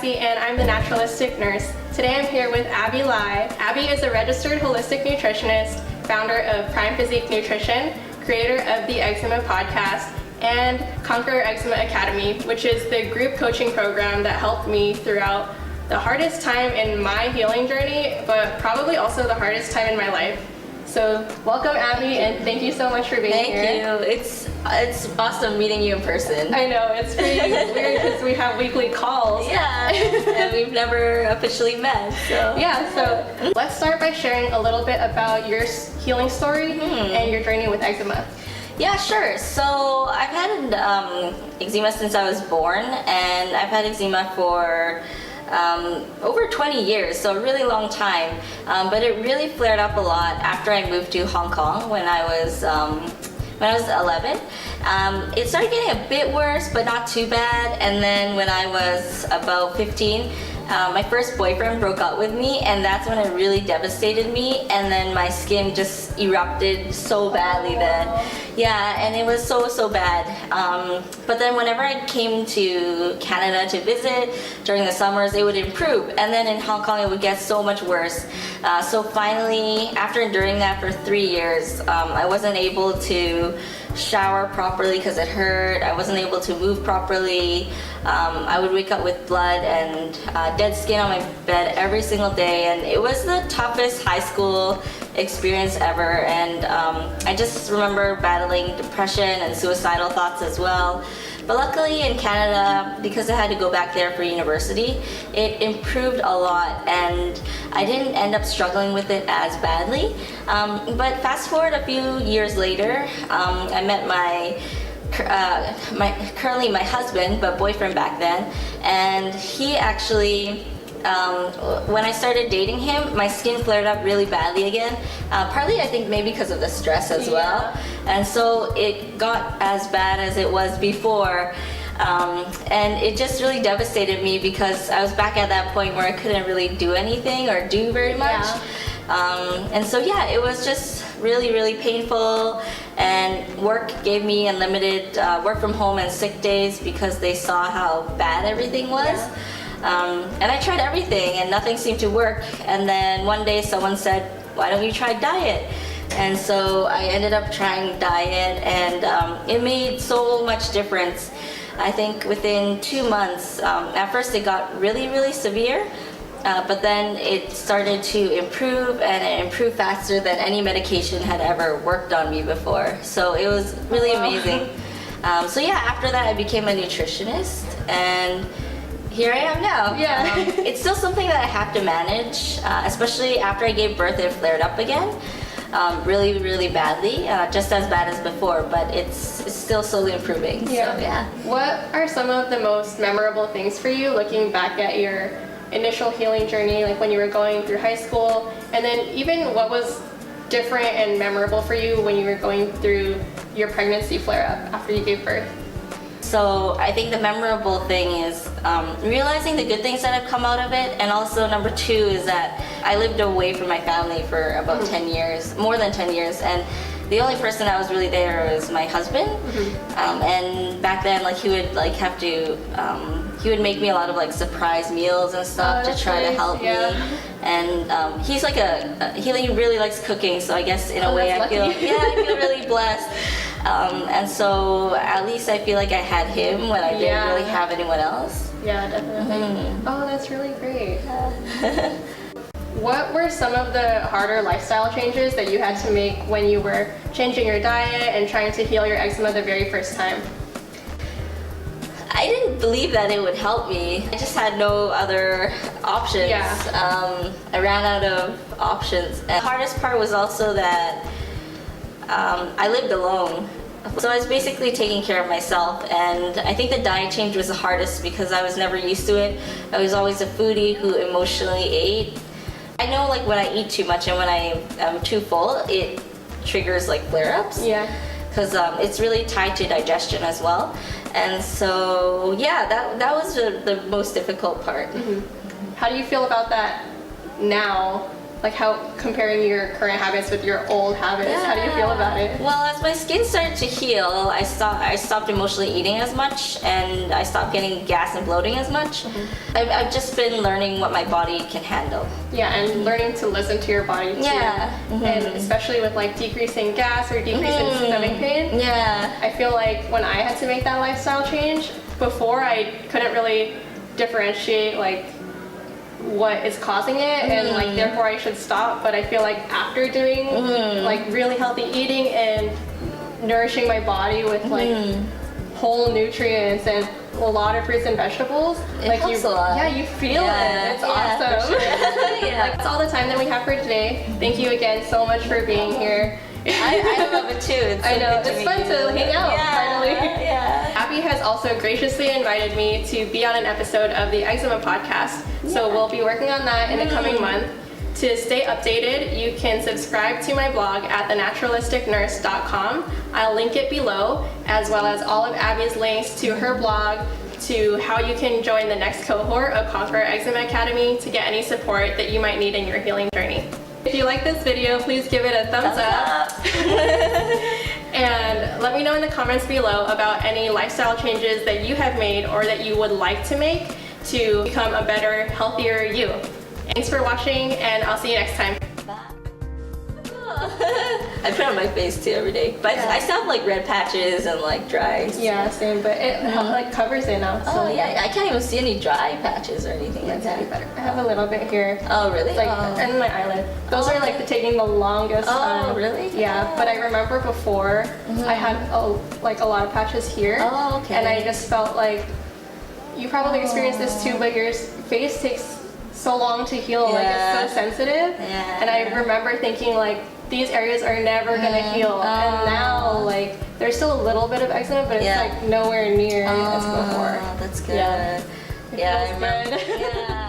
Cassie, and I'm the naturalistic nurse. Today I'm here with Abby Lai. Abby is a registered holistic nutritionist, founder of Prime Physique Nutrition, creator of the Eczema podcast, and Conquer Eczema Academy, which is the group coaching program that helped me throughout the hardest time in my healing journey, but probably also the hardest time in my life. So welcome, Abby, and thank you so much for being here. Thank you. It's awesome meeting you in person. I know, it's pretty weird because we have weekly calls. Yeah, and we've never officially met, so. Yeah, so let's start by sharing a little bit about your healing story and your journey with eczema. Yeah, sure. So I've had eczema since I was born, and I've had eczema for over 20 years, so a really long time. But it really flared up a lot after I moved to Hong Kong when I was 11. It started getting a bit worse, but not too bad. And then when I was about 15, my first boyfriend broke up with me, and that's when it really devastated me. And then my skin just erupted so badly then. Yeah, and it was so bad. But then whenever I came to Canada to visit during the summers, it would improve. And then in Hong Kong, it would get so much worse. So finally, after enduring that for 3 years, I wasn't able to shower properly because it hurt. I wasn't able to move properly. I would wake up with blood and dead skin on my bed every single day, and it was the toughest high school experience ever. And I just remember battling depression and suicidal thoughts as well. But luckily in Canada, because I had to go back there for university, it improved a lot, and I didn't end up struggling with it as badly. But fast forward a few years later, I met currently my husband, but boyfriend back then, and he actually, when I started dating him, my skin flared up really badly again. Partly I think maybe because of the stress as well. And so it got as bad as it was before. And it just really devastated me because I was back at that point where I couldn't really do anything or do very much. And so yeah, it was just really painful, and work gave me unlimited work from home and sick days because they saw how bad everything was. And I tried everything and nothing seemed to work. And then one day someone said, why don't you try diet? And so I ended up trying diet, and it made so much difference. I think within 2 months, at first it got really severe, but then it started to improve, and it improved faster than any medication had ever worked on me before. So it was really amazing. So yeah, after that I became a nutritionist, and here I am now. Yeah. It's still something that I have to manage, especially after I gave birth. It flared up again, really badly, just as bad as before, but it's still slowly improving. Yeah. So, yeah. What are some of the most memorable things for you looking back at your initial healing journey, like when you were going through high school, and then even what was different and memorable for you when you were going through your pregnancy flare-up after you gave birth? So I think the memorable thing is realizing the good things that have come out of it, and also number 2 is that I lived away from my family for about 10 years, more than 10 years, and the only person that was really there was my husband. And back then, like, he would like have to, he would make me a lot of like surprise meals and stuff to try to help me. And he's like he really likes cooking, so I guess in a way I feel really blessed. And so at least I feel like I had him when I didn't really have anyone else. Yeah, definitely. Oh, that's really great. What were some of the harder lifestyle changes that you had to make when you were changing your diet and trying to heal your eczema the very first time? I didn't believe that it would help me. I just had no other options. I ran out of options. And the hardest part was also that I lived alone. So I was basically taking care of myself, and I think the diet change was the hardest because I was never used to it. I was always a foodie who emotionally ate. I know, like, when I eat too much and when I am too full, it triggers like flare-ups. Yeah. Because it's really tied to digestion as well. And so yeah, that was the most difficult part. How do you feel about that now, like how comparing your current habits with your old habits, how do you feel about it? Well, as my skin started to heal, I stopped emotionally eating as much, and I stopped getting gas and bloating as much. I've just been learning what my body can handle. Yeah, and learning to listen to your body too. Yeah. And especially with like decreasing gas or decreasing stomach pain. Yeah. I feel like when I had to make that lifestyle change, before I couldn't really differentiate like what is causing it and like therefore I should stop. But I feel like after doing like really healthy eating and nourishing my body with like whole nutrients and a lot of fruits and vegetables, like helps a lot. yeah, you feel it. It's awesome. For sure. Yeah. Like, that's all the time that we have for today. Thank you again so much for being here. I love it too. It's I so know, good to it's meet fun you. to hang out, finally. Yeah. Abby has also graciously invited me to be on an episode of the Eczema podcast, so we'll be working on that in the coming month. To stay updated, you can subscribe to my blog at thenaturalisticnurse.com. I'll link it below, as well as all of Abby's links to her blog, to how you can join the next cohort of Conquer Eczema Academy to get any support that you might need in your healing journey. If you like this video, please give it a thumbs up. And let me know in the comments below about any lifestyle changes that you have made or that you would like to make to become a better, healthier you. Thanks for watching, and I'll see you next time. I put it on my face too every day, but I still have like red patches and like dry. Yeah, same, but it like covers it now. So Oh yeah, I can't even see any dry patches or anything like that. better. I have a little bit here. Oh really? It's like and my eyelid. Those are like taking the longest time. Oh really? Yeah, but I remember before I had like a lot of patches here. Oh okay. And I just felt like you probably experienced this too, but your face takes so long to heal. Like it's so sensitive. Yeah. And I remember thinking like these areas are never gonna heal. And now like there's still a little bit of eczema, but it's like nowhere near as before. That's good. Yeah. Yeah, I feels remember. good. Yeah.